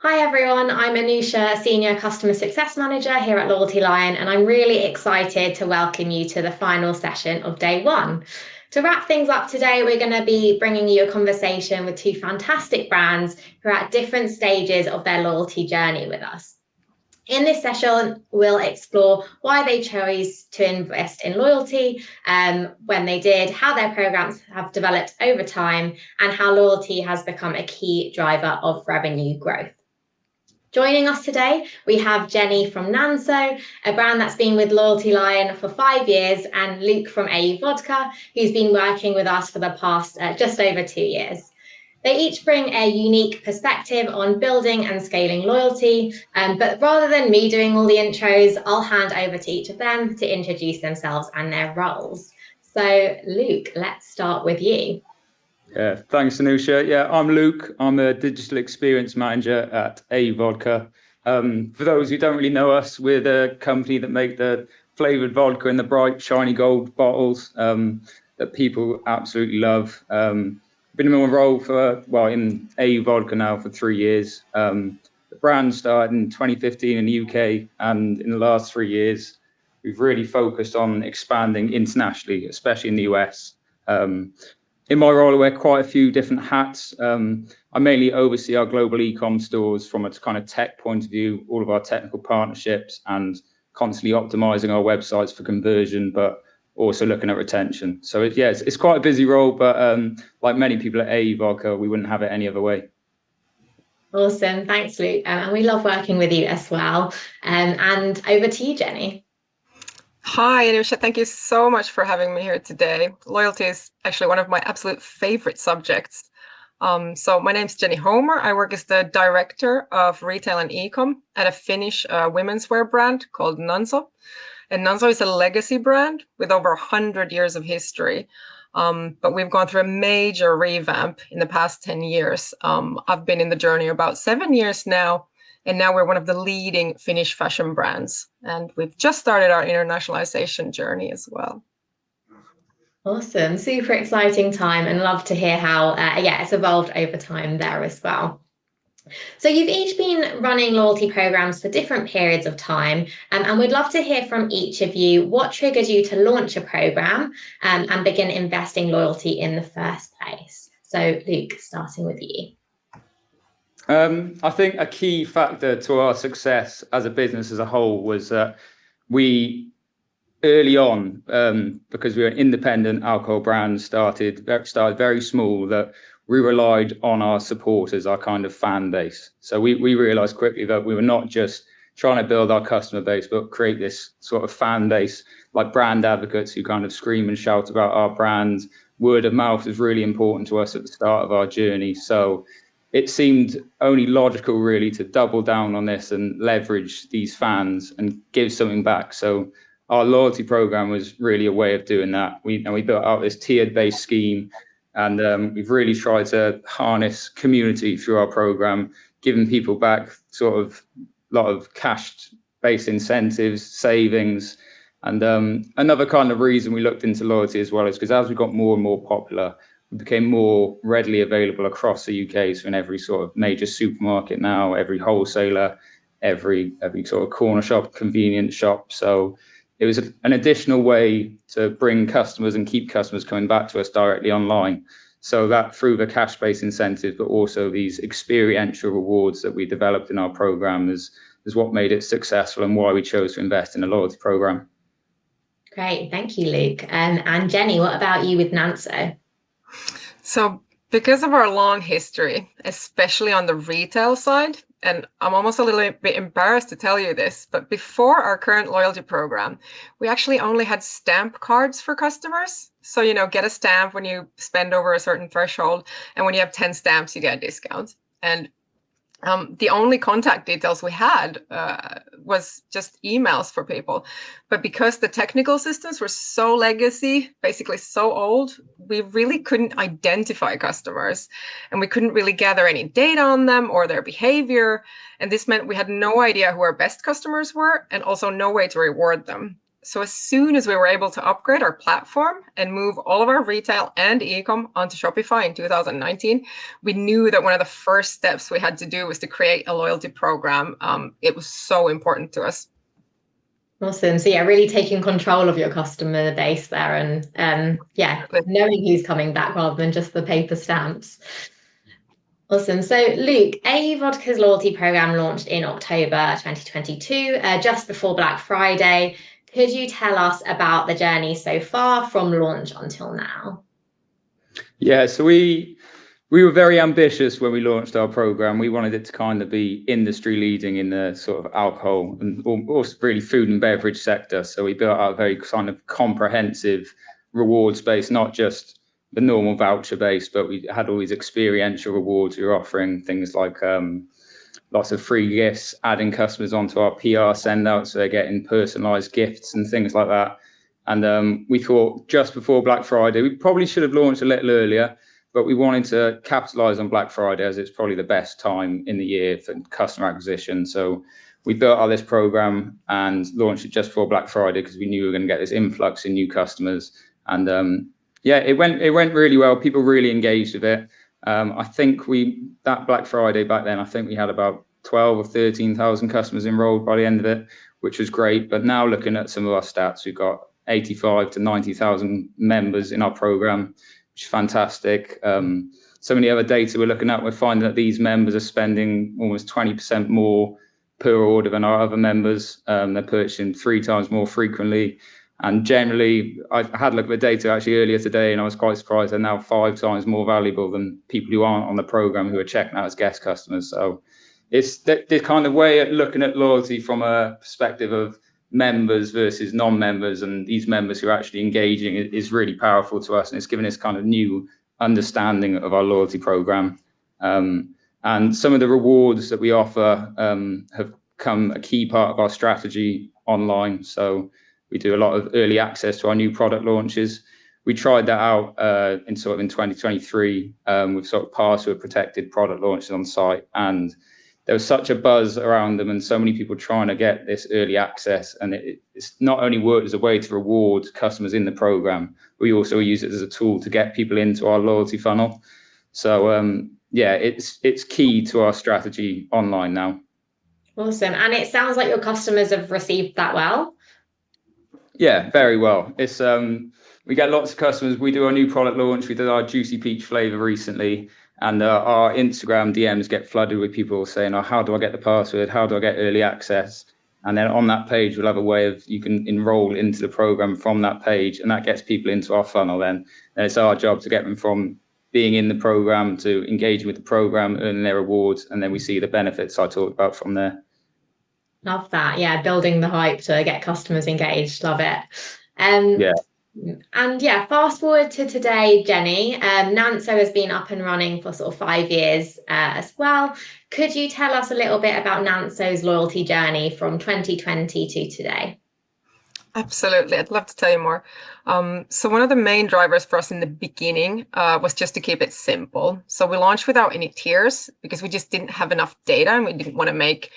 Hi everyone, I'm Anusha, Senior Customer Success Manager here at Loyalty Lion, and I'm really excited to welcome you to the final session of day one. To wrap things up today, we're going to be bringing you a conversation with two fantastic brands who are at different stages of their loyalty journey with us. In this session, we'll explore why they chose to invest in loyalty, when they did, how their programs have developed over time, and how loyalty has become a key driver of revenue growth. Joining us today, we have Jenni from Nanso, a brand that's been with Loyalty Lion for 5 years, and Luke from Au Vodka, who's been working with us for the past just over 2 years. They each bring a unique perspective on building and scaling loyalty, but rather than me doing all the intros, I'll hand over to each of them to introduce themselves and their roles. So Luke, let's start with you. Yeah, thanks, Anusha. Yeah, I'm Luke. I'm a digital experience manager at Au Vodka. For those who don't really know us, we're the company that make the flavored vodka in the bright, shiny gold bottles that people absolutely love. Been in my role in Au Vodka now for 3 years. The brand started in 2015 in the UK, and in the last 3 years, we've really focused on expanding internationally, especially in the US. In my role, I wear quite a few different hats. I mainly oversee our global e-com stores from a kind of tech point of view, all of our technical partnerships, and constantly optimizing our websites for conversion, but also looking at retention. So it's quite a busy role, but like many people at Au Vodka, we wouldn't have it any other way. Awesome, thanks, Luke. And we love working with you as well. And over to you, Jenni. Hi, Anusha. Thank you so much for having me here today. Loyalty is actually one of my absolute favorite subjects. So my name's Jenni Homer. I work as the Director of Retail and Ecom at a Finnish women's wear brand called Nanso. And Nanso is a legacy brand with over 100 years of history. But we've gone through a major revamp in the past 10 years. I've been in the journey about 7 years now. And now we're one of the leading Finnish fashion brands. And we've just started our internationalization journey as well. Awesome, super exciting time, and love to hear how it's evolved over time there as well. So you've each been running loyalty programs for different periods of time, and we'd love to hear from each of you what triggered you to launch a program and begin investing loyalty in the first place. So Luke, starting with you. I think a key factor to our success as a business as a whole was that we early on, because we were an independent alcohol brand, started very small, that we relied on our supporters, our kind of fan base. So we realized quickly that we were not just trying to build our customer base, but create this sort of fan base, like brand advocates who kind of scream and shout about our brand. Word of mouth is really important to us at the start of our journey. So it seemed only logical, really, to double down on this and leverage these fans and give something back. So our loyalty program was really a way of doing that. We built out this tiered-based scheme, and we've really tried to harness community through our program, giving people back sort of a lot of cash-based incentives, savings. And another kind of reason we looked into loyalty as well is because as we got more and more popular, we became more readily available across the UK. So in every sort of major supermarket now, every wholesaler, every sort of corner shop, convenience shop. So it was an additional way to bring customers and keep customers coming back to us directly online. So that through the cash-based incentives, but also these experiential rewards that we developed in our program is what made it successful and why we chose to invest in a loyalty program. Great, thank you, Luke. And Jenni, what about you with Nanso? So because of our long history, especially on the retail side, and I'm almost a little bit embarrassed to tell you this, but before our current loyalty program, we actually only had stamp cards for customers. So, get a stamp when you spend over a certain threshold, and when you have 10 stamps, you get a discount. And the only contact details we had was just emails for people. But because the technical systems were so legacy, basically so old, we really couldn't identify customers, and we couldn't really gather any data on them or their behavior. And this meant we had no idea who our best customers were, and also no way to reward them. So as soon as we were able to upgrade our platform and move all of our retail and e-com onto Shopify in 2019, we knew that one of the first steps we had to do was to create a loyalty program. It was so important to us. Awesome. So yeah, really taking control of your customer base there, and knowing who's coming back rather than just the paper stamps. Awesome. So Luke, Au Vodka's loyalty program launched in October 2022, just before Black Friday. Could you tell us about the journey so far from launch until now? Yeah, so we were very ambitious when we launched our program. We wanted it to kind of be industry leading in the sort of alcohol and also really food and beverage sector. So we built out a very kind of comprehensive rewards base, not just the normal voucher base, but we had all these experiential rewards. We were offering things like lots of free gifts, adding customers onto our PR send out, so they're getting personalized gifts and things like that. And we thought just before Black Friday, we probably should have launched a little earlier, but we wanted to capitalize on Black Friday as it's probably the best time in the year for customer acquisition. So we built out this program and launched it just before Black Friday because we knew we were going to get this influx in new customers. And it went really well. People really engaged with it. I think that Black Friday back then, I think we had about 12 or 13,000 customers enrolled by the end of it, which was great. But now looking at some of our stats, we've got 85 to 90,000 members in our program, which is fantastic. Some of the other data we're looking at, we're finding that these members are spending almost 20% more per order than our other members. They're purchasing 3 times more frequently. And generally, I had a look at the data actually earlier today, and I was quite surprised they're now 5 times more valuable than people who aren't on the program who are checking out as guest customers. So it's the kind of way of looking at loyalty from a perspective of members versus non-members, and these members who are actually engaging is really powerful to us, and it's given us kind of new understanding of our loyalty program. And some of the rewards that we offer have become a key part of our strategy online. So we do a lot of early access to our new product launches. We tried that out in 2023 with sort of password protected product launches on site, and there was such a buzz around them and so many people trying to get this early access. And it's not only worked as a way to reward customers in the program, we also use it as a tool to get people into our loyalty funnel. So it's key to our strategy online now. Awesome. And it sounds like your customers have received that well. Yeah, very well. It's we get lots of customers. We do our new product launch. We did our juicy peach flavor recently, and our Instagram DMs get flooded with people saying, "Oh, how do I get the password? How do I get early access?" And then on that page, we'll have a way of you can enroll into the program from that page, and that gets people into our funnel. Then it's our job to get them from being in the program to engaging with the program, earning their rewards, and then we see the benefits I talked about from there. Love that. Yeah, building the hype to get customers engaged. Love it. And fast forward to today, Jenni. Nanso has been up and running for sort of 5 years as well. Could you tell us a little bit about Nanso's loyalty journey from 2020 to today? Absolutely. I'd love to tell you more. So one of the main drivers for us in the beginning was just to keep it simple. So we launched without any tiers because we just didn't have enough data, and we didn't want to make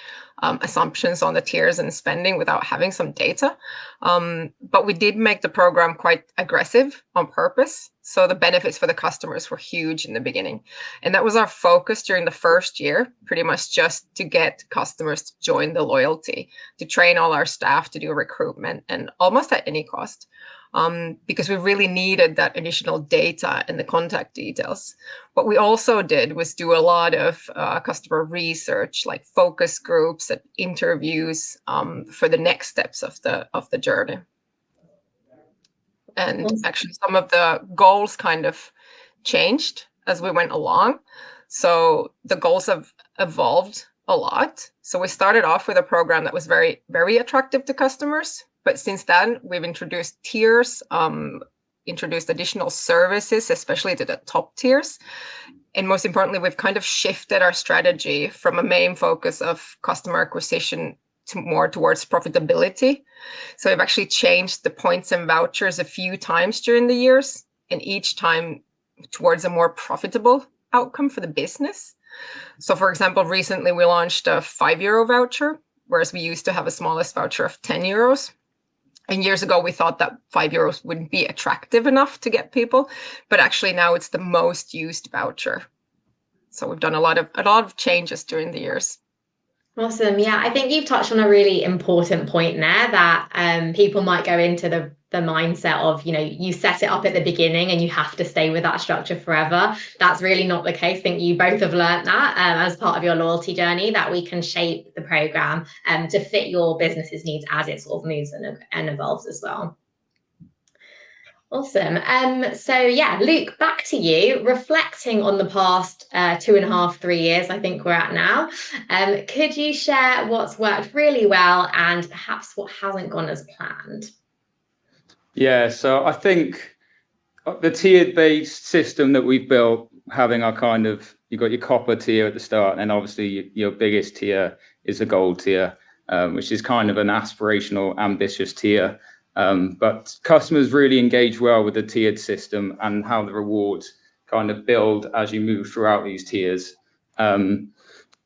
assumptions on the tiers and spending without having some data. But we did make the program quite aggressive on purpose. So the benefits for the customers were huge in the beginning. And that was our focus during the first year, pretty much just to get customers to join the loyalty, to train all our staff to do recruitment, and almost at any cost. Because we really needed that additional data and the contact details. What we also did was do a lot of customer research, like focus groups and interviews for the next steps of the journey. And actually, some of the goals kind of changed as we went along. So the goals have evolved a lot. So we started off with a program that was very, very attractive to customers. But since then, we've introduced tiers, introduced additional services, especially to the top tiers. And most importantly, we've kind of shifted our strategy from a main focus of customer acquisition to more towards profitability. So we've actually changed the points and vouchers a few times during the years, and each time towards a more profitable outcome for the business. So for example, recently we launched a €5 voucher, whereas we used to have a smallest voucher of €10. And years ago, we thought that €5 wouldn't be attractive enough to get people, but actually now it's the most used voucher. So we've done a lot of changes during the years. Awesome. Yeah, I think you've touched on a really important point there that people might go into the mindset of, you set it up at the beginning and you have to stay with that structure forever. That's really not the case. I think you both have learned that as part of your loyalty journey, that we can shape the program to fit your business's needs as it sort of moves and evolves as well. Awesome. So yeah, Luke, back to you. Reflecting on the past 2.5, 3 years, I think we're at now. Could you share what's worked really well and perhaps what hasn't gone as planned? Yeah, so I think the tiered-based system that we've built, having our you've got your copper tier at the start, and obviously your biggest tier is the gold tier, which is kind of an aspirational, ambitious tier. But customers really engage well with the tiered system and how the rewards kind of build as you move throughout these tiers.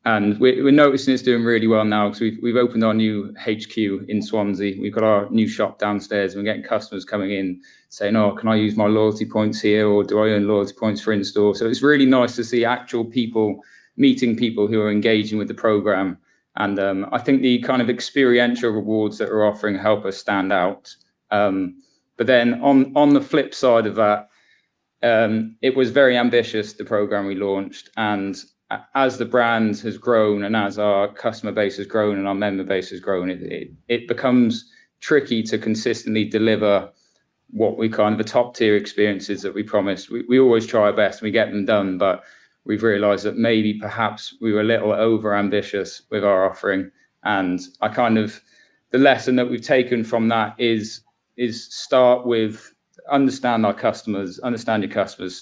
And we're noticing it's doing really well now because we've opened our new HQ in Swansea. We've got our new shop downstairs, and we're getting customers coming in saying, "Oh, can I use my loyalty points here, or do I earn loyalty points for in-store?" So it's really nice to see actual people meeting people who are engaging with the program. And I think the kind of experiential rewards that we're offering help us stand out. But then on the flip side of that, it was very ambitious, the program we launched, and as the brand has grown and as our customer base has grown and our member base has grown, it becomes tricky to consistently deliver what we kind of the top tier experiences that we promised. We always try our best and we get them done, but we've realized that maybe perhaps we were a little over ambitious with our offering. And the lesson that we've taken from that is start with understand your customers,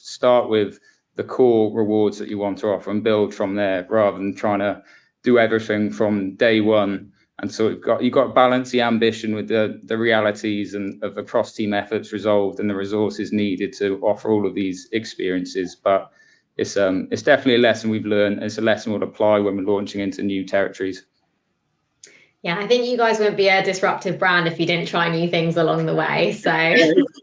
start with the core rewards that you want to offer and build from there, rather than trying to do everything from day one. And so you've got to balance the ambition with the realities and of the cross team efforts resolved and the resources needed to offer all of these experiences. But it's definitely a lesson we've learned. It's a lesson we'll apply when we're launching into new territories. Yeah, I think you guys wouldn't be a disruptive brand if you didn't try new things along the way. So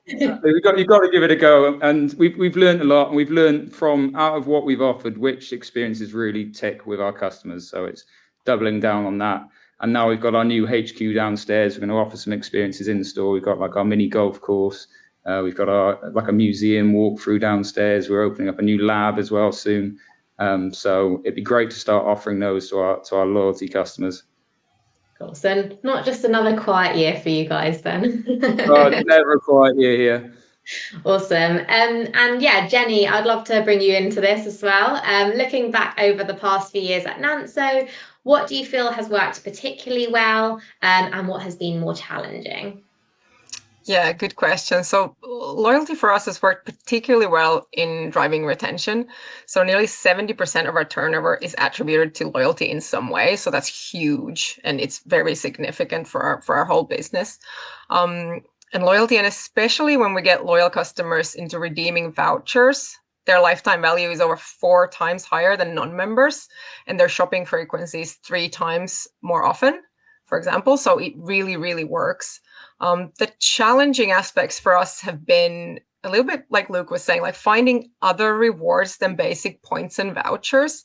you've got to give it a go, and we've learned a lot, and we've learned from out of what we've offered which experiences really tick with our customers. So it's doubling down on that. And now we've got our new HQ downstairs. We're going to offer some experiences in store. We've got like our mini golf course. We've got a museum walkthrough downstairs. We're opening up a new lab as well soon. So it'd be great to start offering those to our loyalty customers. Awesome. Not just another quiet year for you guys then. Oh, never a quiet year here. Awesome. And yeah, Jenni, I'd love to bring you into this as well. Looking back over the past few years at Nanso, what do you feel has worked particularly well, and what has been more challenging? Yeah, good question. So loyalty for us has worked particularly well in driving retention. So nearly 70% of our turnover is attributed to loyalty in some way. So that's huge, and it's very significant for our whole business. And loyalty, and especially when we get loyal customers into redeeming vouchers, their lifetime value is over 4 times higher than non-members, and their shopping frequency is 3 times more often, for example. So it really, really works. The challenging aspects for us have been a little bit like Luke was saying, like finding other rewards than basic points and vouchers.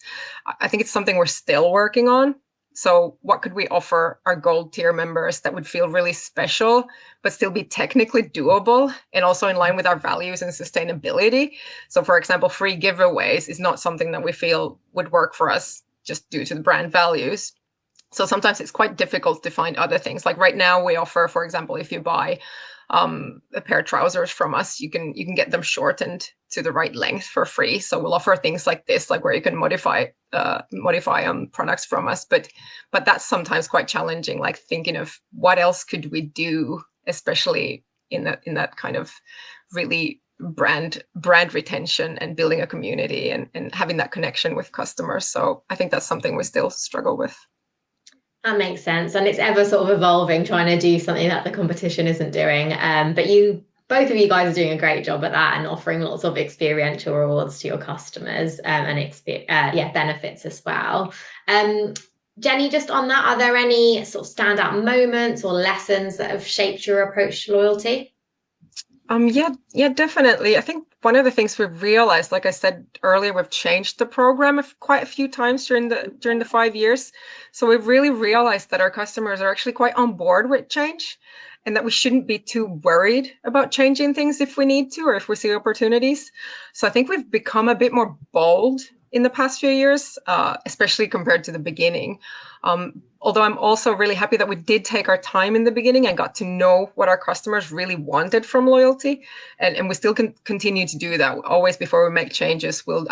I think it's something we're still working on. So what could we offer our gold tier members that would feel really special, but still be technically doable and also in line with our values and sustainability? So for example, free giveaways is not something that we feel would work for us just due to the brand values. So sometimes it's quite difficult to find other things. Like right now we offer, for example, if you buy a pair of trousers from us, you can get them shortened to the right length for free. So we'll offer things like this, like where you can modify products from us. But that's sometimes quite challenging, like thinking of what else could we do, especially in that kind of really brand retention and building a community and having that connection with customers. So I think that's something we still struggle with. That makes sense. And it's ever sort of evolving, trying to do something that the competition isn't doing. But both of you guys are doing a great job at that and offering lots of experiential rewards to your customers and benefits as well. Jenni, just on that, are there any sort of standout moments or lessons that have shaped your approach to loyalty? Yeah, definitely. I think one of the things we've realized, like I said earlier, we've changed the program quite a few times during the 5 years. So we've really realized that our customers are actually quite on board with change, and that we shouldn't be too worried about changing things if we need to or if we see opportunities. So I think we've become a bit more bold in the past few years, especially compared to the beginning. Although I'm also really happy that we did take our time in the beginning and got to know what our customers really wanted from loyalty. And we still can continue to do that. Always before we make changes, we'll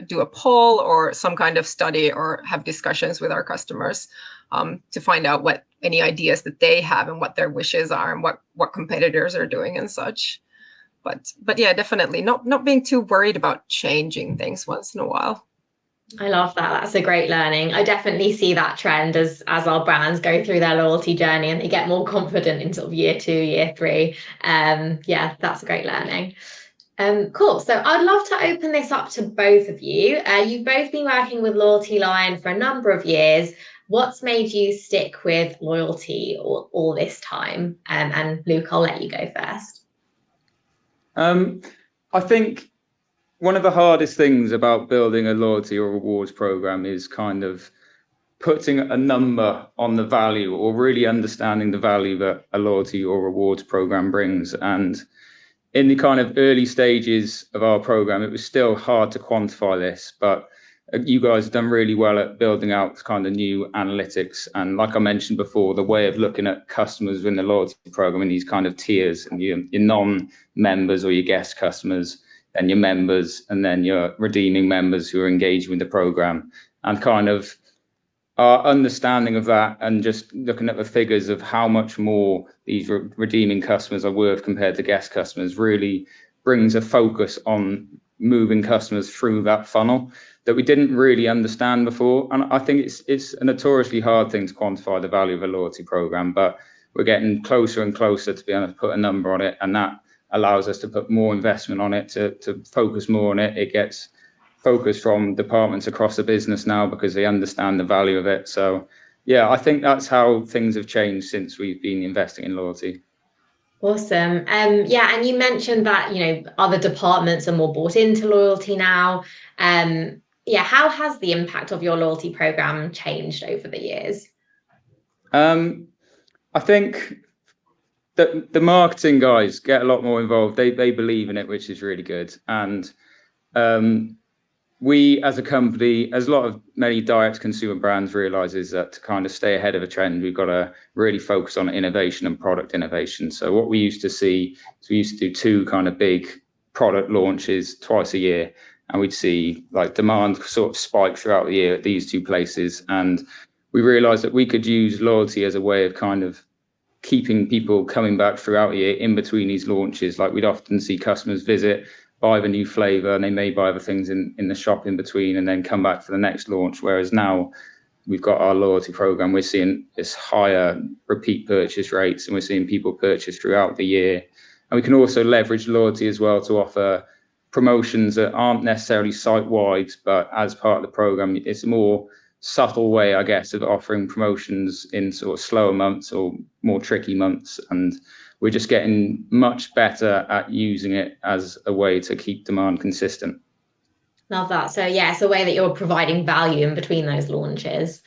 do a poll or some kind of study or have discussions with our customers to find out what any ideas that they have and what their wishes are and what competitors are doing and such. But yeah, definitely not being too worried about changing things once in a while. I love that. That's a great learning. I definitely see that trend as our brands go through their loyalty journey and they get more confident in sort of year 2, year 3. Yeah, that's a great learning. Cool. So I'd love to open this up to both of you. You've both been working with Loyalty Lion for a number of years. What's made you stick with loyalty all this time? And Luke, I'll let you go first. I think one of the hardest things about building a loyalty or rewards program is kind of putting a number on the value or really understanding the value that a loyalty or rewards program brings. And in the kind of early stages of our program, it was still hard to quantify this, but you guys have done really well at building out kind of new analytics. And like I mentioned before, the way of looking at customers within the loyalty program in these kind of tiers, and your non-members or your guest customers, and your members, and then your redeeming members who are engaged with the program, and kind of our understanding of that and just looking at the figures of how much more these redeeming customers are worth compared to guest customers really brings a focus on moving customers through that funnel that we didn't really understand before. And I think it's a notoriously hard thing to quantify the value of a loyalty program, but we're getting closer and closer to be able to put a number on it, and that allows us to put more investment on it, to focus more on it. It gets focus from departments across the business now because they understand the value of it. So yeah, I think that's how things have changed since we've been investing in loyalty. Awesome. Yeah, and you mentioned that, other departments are more bought into loyalty now. Yeah, how has the impact of your loyalty program changed over the years? I think that the marketing guys get a lot more involved. They believe in it, which is really good. And we as a company, as many direct consumer brands realizes that to kind of stay ahead of a trend, we've got to really focus on innovation and product innovation. So what we used to see is we used to do 2 kind of big product launches twice a year, and we'd see like demand sort of spike throughout the year at these 2 places. And we realized that we could use loyalty as a way of kind of keeping people coming back throughout the year in between these launches. Like we'd often see customers visit, buy the new flavor, and they may buy other things in the shop in between and then come back for the next launch. Whereas now we've got our loyalty program, we're seeing this higher repeat purchase rates, and we're seeing people purchase throughout the year. And we can also leverage loyalty as well to offer promotions that aren't necessarily site-wide, but as part of the program, it's a more subtle way, I guess, of offering promotions in sort of slower months or more tricky months. And we're just getting much better at using it as a way to keep demand consistent. Love that. So yeah, it's a way that you're providing value in between those launches.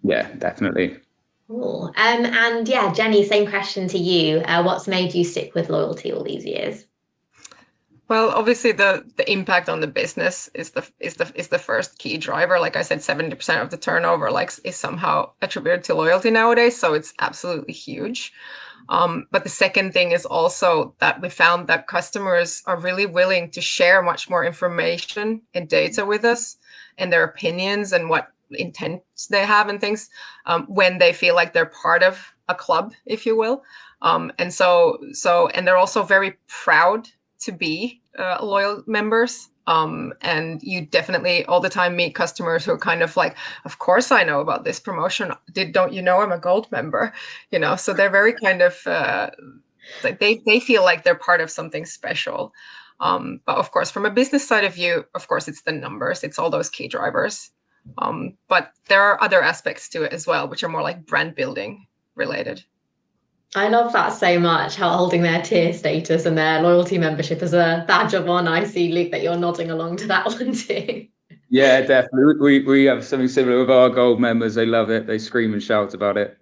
Yeah, definitely. Cool. And yeah, Jenni, same question to you. What's made you stick with loyalty all these years? Well, obviously the impact on the business is the first key driver. Like I said, 70% of the turnover is somehow attributed to loyalty nowadays, so it's absolutely huge. But the second thing is also that we found that customers are really willing to share much more information and data with us and their opinions and what intents they have and things when they feel like they're part of a club, if you will. And they're also very proud to be loyal members. And you definitely all the time meet customers who are kind of like, of course I know about this promotion. Don't you know I'm a gold member? So they're very kind of they feel like they're part of something special. But of course, from a business side of view, of course, it's the numbers. It's all those key drivers. But there are other aspects to it as well, which are more like brand building related. I love that so much, how holding their tier status and their loyalty membership as a badge of honor. I see, Luke, that you're nodding along to that one too. Yeah, definitely. We have something similar with our gold members. They love it. They scream and shout about it.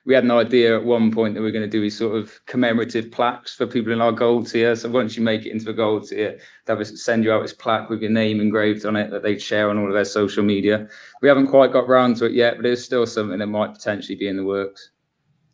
We had an idea at one point that we are going to do these sort of commemorative plaques for people in our gold tier. So once you make it into the gold tier, they'll send you out this plaque with your name engraved on it that they'd share on all of their social media. We haven't quite got round to it yet, but it's still something that might potentially be in the works.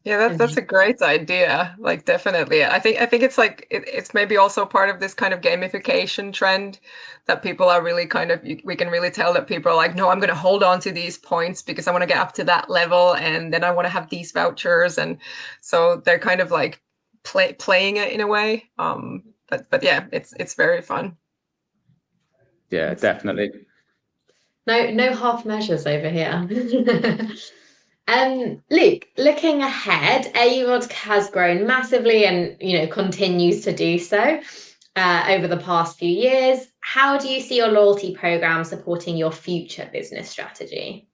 Yeah, that's a great idea. Like, definitely. I think it's like it's maybe also part of this kind of gamification trend that people are really kind of, we can really tell that people are like, no, I'm going to hold on to these points because I want to get up to that level, and then I want to have these vouchers, and so they're kind of like playing it in a way. But yeah, it's very fun. Yeah, definitely. No half measures over here. Luke, looking ahead, Au Vodka has grown massively and continues to do so over the past few years. How do you see your loyalty program supporting your future business strategy?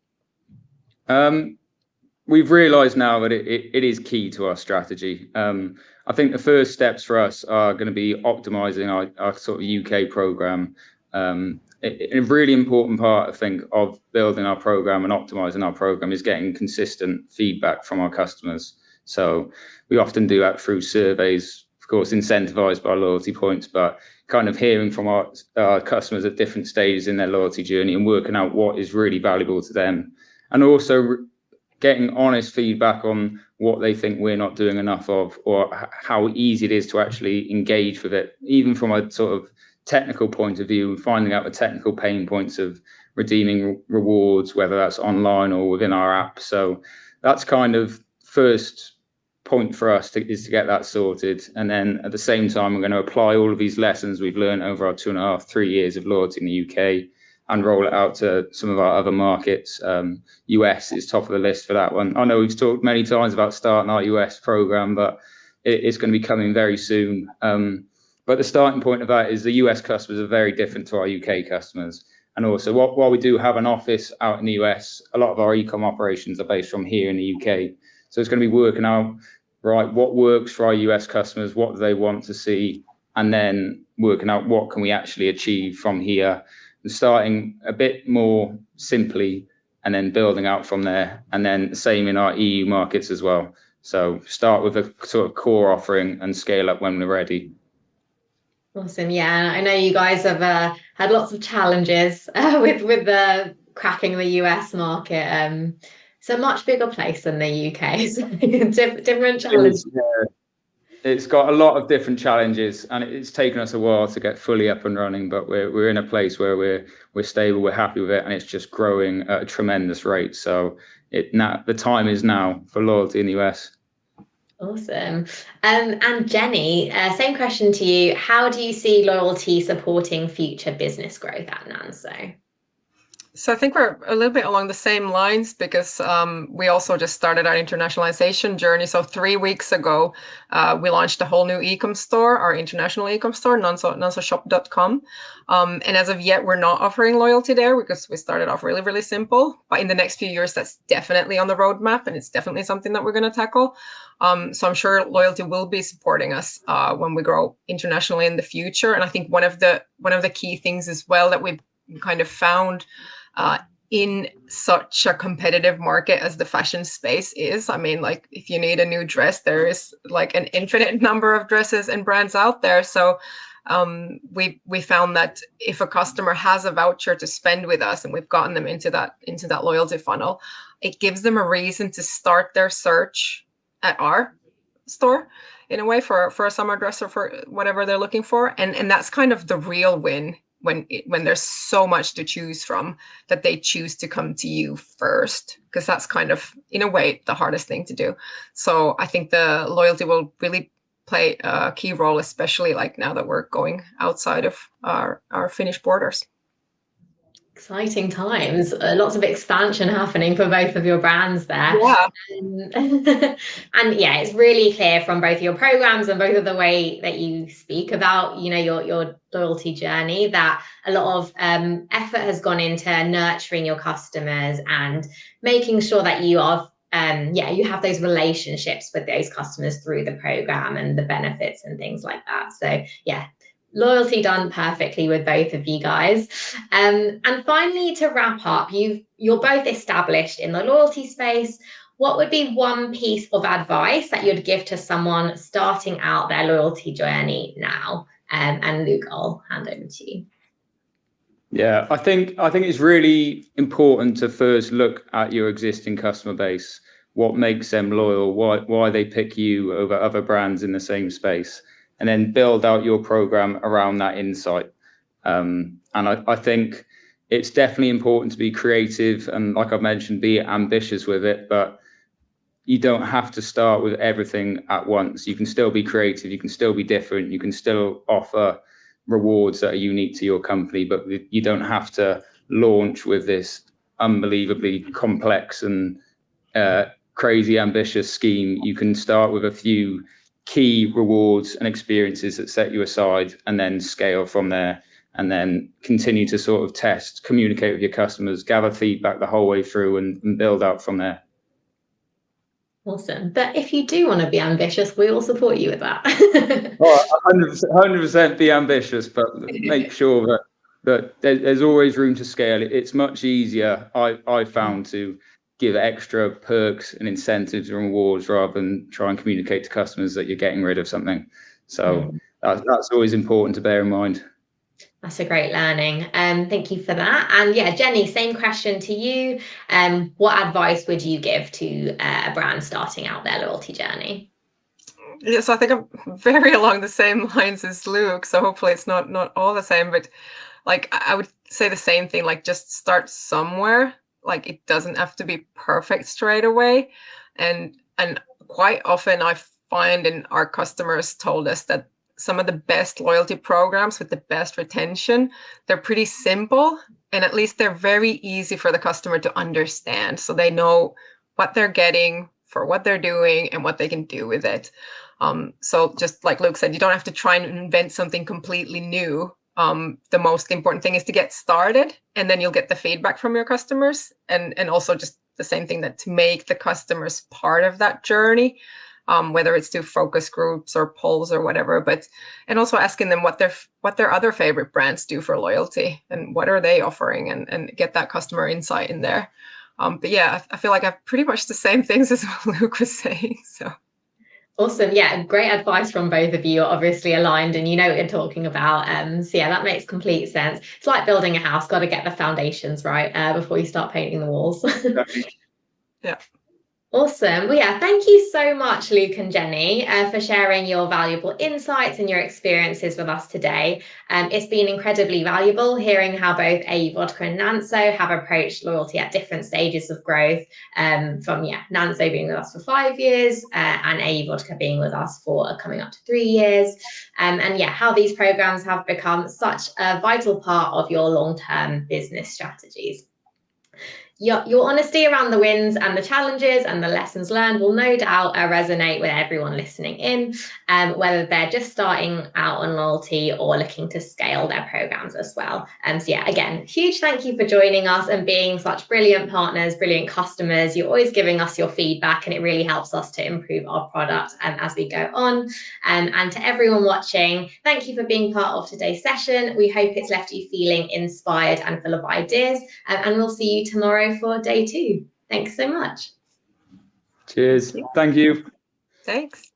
We've realised now that it is key to our strategy. I think the first steps for us are going to be optimising our sort of UK program. A really important part, I think, of building our program and optimizing our program is getting consistent feedback from our customers. So we often do that through surveys, of course, incentivized by loyalty points, but kind of hearing from our customers at different stages in their loyalty journey and working out what is really valuable to them. And also getting honest feedback on what they think we're not doing enough of, or how easy it is to actually engage with it, even from a sort of technical point of view, finding out the technical pain points of redeeming rewards, whether that's online or within our app. So that's kind of first point for us is to get that sorted. And then at the same time, we're going to apply all of these lessons we've learned over our 2.5, 3 years of loyalty in the UK and roll it out to some of our other markets. US is top of the list for that one. I know we've talked many times about starting our US program, but it's going to be coming very soon. But the starting point of that is the US customers are very different to our UK customers. And also, while we do have an office out in the US, a lot of our e-com operations are based from here in the UK. So it's going to be working out, right, what works for our US customers, what do they want to see, and then working out what can we actually achieve from here, and starting a bit more simply and then building out from there. And then the same in our EU markets as well. So start with a sort of core offering and scale up when we're ready. Awesome. Yeah, I know you guys have had lots of challenges with the cracking the US market. It's a much bigger place than the UK, so different challenges. It's got a lot of different challenges, and it's taken us a while to get fully up and running. But we're in a place where we're stable, we're happy with it, and it's just growing at a tremendous rate. So the time is now for loyalty in the US. Awesome. And Jenny, same question to you. How do you see loyalty supporting future business growth at Nanso? So I think we're a little bit along the same lines because we also just started our internationalization journey. So 3 weeks ago, we launched a whole new e-com store, our international e-com store, nansoshop.com. And as of yet, we're not offering loyalty there because we started off really, really simple. But in the next few years, that's definitely on the roadmap, and it's definitely something that we're going to tackle. So I'm sure loyalty will be supporting us when we grow internationally in the future. And I think one of the key things as well that we've kind of found in such a competitive market as the fashion space is. I mean, like, if you need a new dress, there is like an infinite number of dresses and brands out there. So we found that if a customer has a voucher to spend with us and we've gotten them into that loyalty funnel, it gives them a reason to start their search at our store in a way for a summer dress or for whatever they're looking for. And that's kind of the real win when there's so much to choose from, that they choose to come to you first, because that's kind of, in a way, the hardest thing to do. So I think the loyalty will really play a key role, especially like now that we're going outside of our Finnish borders. Exciting times, lots of expansion happening for both of your brands there. Yeah. And yeah, it's really clear from both your programs and both of the way that you speak about, you know, your loyalty journey, that a lot of effort has gone into nurturing your customers and making sure that you are you have those relationships with those customers through the program and the benefits and things like that. So yeah, loyalty done perfectly with both of you guys. And finally, to wrap up, you're both established in the loyalty space. What would be one piece of advice that you'd give to someone starting out their loyalty journey now? And Luke, I'll hand over to you. Yeah, I think it's really important to first look at your existing customer base. What makes them loyal? Why they pick you over other brands in the same space? And then build out your program around that insight. And I think it's definitely important to be creative and, like I've mentioned, be ambitious with it, but you don't have to start with everything at once. You can still be creative, you can still be different, you can still offer rewards that are unique to your company, but you don't have to launch with this unbelievably complex and crazy ambitious scheme. You can start with a few key rewards and experiences that set you aside, and then scale from there, and then continue to sort of test, communicate with your customers, gather feedback the whole way through, and build out from there. Awesome. But if you do want to be ambitious, we will support you with that. 100% be ambitious, but make sure that there's always room to scale. It's much easier, I found, to give extra perks and incentives and rewards rather than try and communicate to customers that you're getting rid of something. So that's always important to bear in mind. That's a great learning. Thank you for that. And yeah, Jenni, same question to you. What advice would you give to a brand starting out their loyalty journey? Yes, I think I'm very along the same lines as Luke. So hopefully it's not all the same, but like I would say the same thing, like just start somewhere. Like it doesn't have to be perfect straight away. And quite often I find, and our customers told us, that some of the best loyalty programs with the best retention, they're pretty simple, and at least they're very easy for the customer to understand. So they know what they're getting for what they're doing and what they can do with it. So just like Luke said, you don't have to try and invent something completely new. The most important thing is to get started, and then you'll get the feedback from your customers, and also just the same thing, that to make the customers part of that journey, whether it's through focus groups or polls or whatever, and also asking them what their other favorite brands do for loyalty and what are they offering, and get that customer insight in there. But yeah, I feel like I have pretty much the same things as what Luke was saying. So. Awesome. Yeah, great advice from both of you. You're obviously aligned and you know what you're talking about. So yeah, that makes complete sense. It's like building a house, got to get the foundations right before you start painting the walls. Yeah. Awesome. Well, yeah, thank you so much, Luke and Jenni, for sharing your valuable insights and your experiences with us today. It's been incredibly valuable hearing how both Au Vodka and Nanso have approached loyalty at different stages of growth, from Nanso being with us for 5 years and Au Vodka being with us for coming up to 3 years. And yeah, how these programs have become such a vital part of your long-term business strategies. Your honesty around the wins and the challenges and the lessons learned will no doubt resonate with everyone listening in, whether they're just starting out on loyalty or looking to scale their programs as well. So yeah, again, huge thank you for joining us and being such brilliant partners, brilliant customers. You're always giving us your feedback, and it really helps us to improve our product as we go on. And to everyone watching, thank you for being part of today's session. We hope it's left you feeling inspired and full of ideas, and we'll see you tomorrow for day 2. Thanks so much. Cheers. Thank you. Thanks.